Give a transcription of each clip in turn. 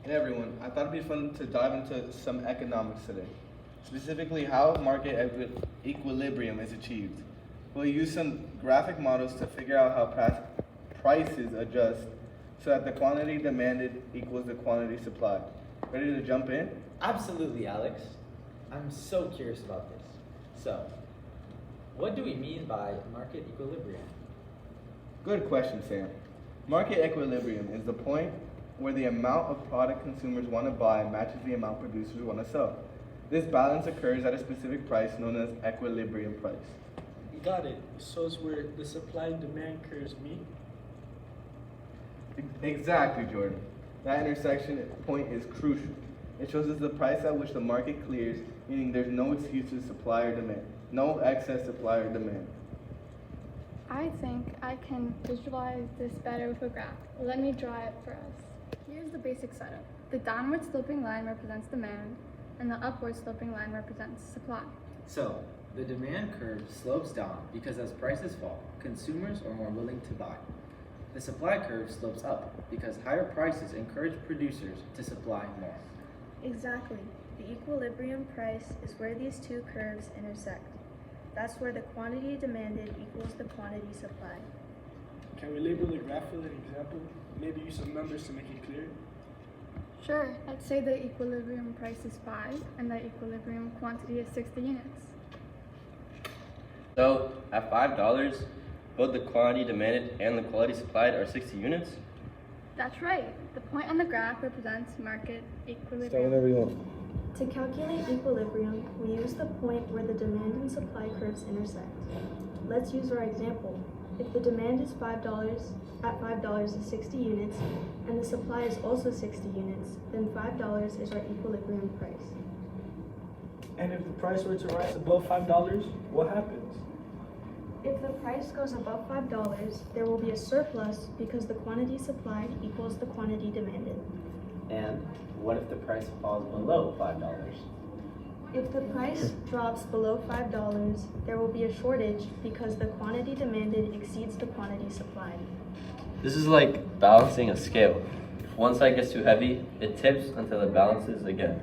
And everyone, I thought it'd be fun to dive into some economics today, specifically how market equilibrium is achieved. We'll use some graphic models to figure out how prices adjust so that the quantity demanded equals the quantity supplied. Ready to jump in? Absolutely, Alex. I'm so curious about this. So, what do we mean by market equilibrium? Good question, Sam. Market equilibrium is the point where the amount of product consumers want to buy matches the amount producers want to sell. This balance occurs at a specific price known as equilibrium price. Got it. So it's where the supply and demand curves meet. Exactly, Jordan. That intersection point is crucial. It shows us the price at which the market clears, meaning there's no excuse to supply or demand, no excess supply or demand. I think I can visualize this better with a graph. Let me draw it for us. Here's the basic setup. The downward sloping line represents demand, and the upward sloping line represents supply. So, the demand curve slopes down because as prices fall, consumers are more willing to buy. The supply curve slopes up because higher prices encourage producers to supply more. Exactly. The equilibrium price is where these two curves intersect. That's where the quantity demanded equals the quantity supplied. Can we label the graph with an example? Maybe use some numbers to make it clear. Sure, let's say the equilibrium price is 5 and the equilibrium quantity is 60 units. So, at $5, both the quantity demanded and the quality supplied are 60 units? That's right. The point on the graph represents market equilibrium. Start whenever you want. To calculate equilibrium, we use the point where the demand and supply curves intersect. Let's use our example. If the demand is $5, at $5 is 60 units, and the supply is also 60 units, then $5 is our equilibrium price. And if the price were to rise above $5, what happens? If the price goes above $5, there will be a surplus because the quantity supplied equals the quantity demanded. And what if the price falls below $5? If the price drops below $5, there will be a shortage because the quantity demanded exceeds the quantity supplied. This is like balancing a scale. If one side gets too heavy, it tips until it balances again.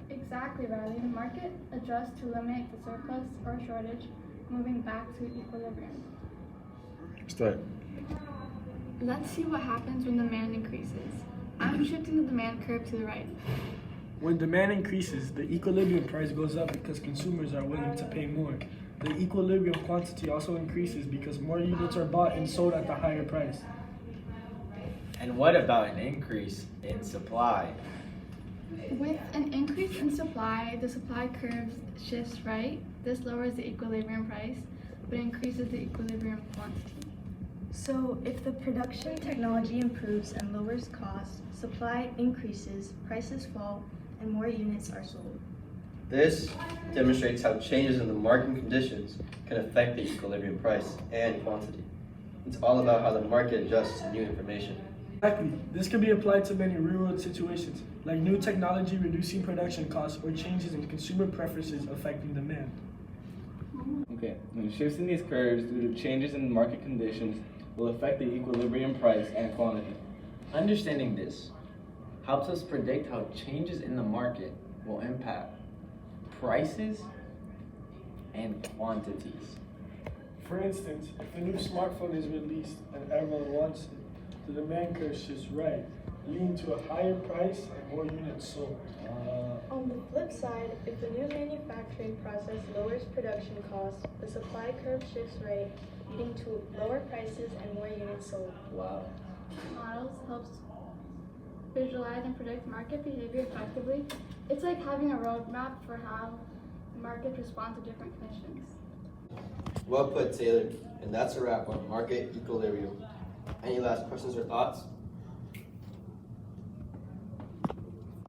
Exactly, Riley. The market adjusts to eliminate the surplus or shortage, moving back to equilibrium. Start. Let's see what happens when demand increases. I'm shifting the demand curve to the right. When demand increases, the equilibrium price goes up because consumers are willing to pay more. The equilibrium quantity also increases because more units are bought and sold at the higher price. And what about an increase in supply? With an increase in supply, the supply curve shifts right. This lowers the equilibrium price, but increases the equilibrium quantity. So, if the production technology improves and lowers costs, supply increases, prices fall, and more units are sold. This demonstrates how changes in the market conditions can affect the equilibrium price and quantity. It's all about how the market adjusts to new information. Exactly. This can be applied to many real-world situations, like new technology reducing production costs or changes in consumer preferences affecting demand. Okay, when shifts in these curves due to changes in market conditions will affect the equilibrium price and quantity. Understanding this helps us predict how changes in the market will impact prices and quantities. For instance, if a new smartphone is released and everyone wants it, the demand curve shifts right, leading to a higher price and more units sold. On the flip side, if the new manufacturing process lowers production costs, the supply curve shifts right, leading to lower prices and more units sold. Wow. Models helps visualize and predict market behavior effectively. It's like having a roadmap for how markets respond to different conditions. Well put, Taylor. And that's a wrap on market equilibrium. Any last questions or thoughts?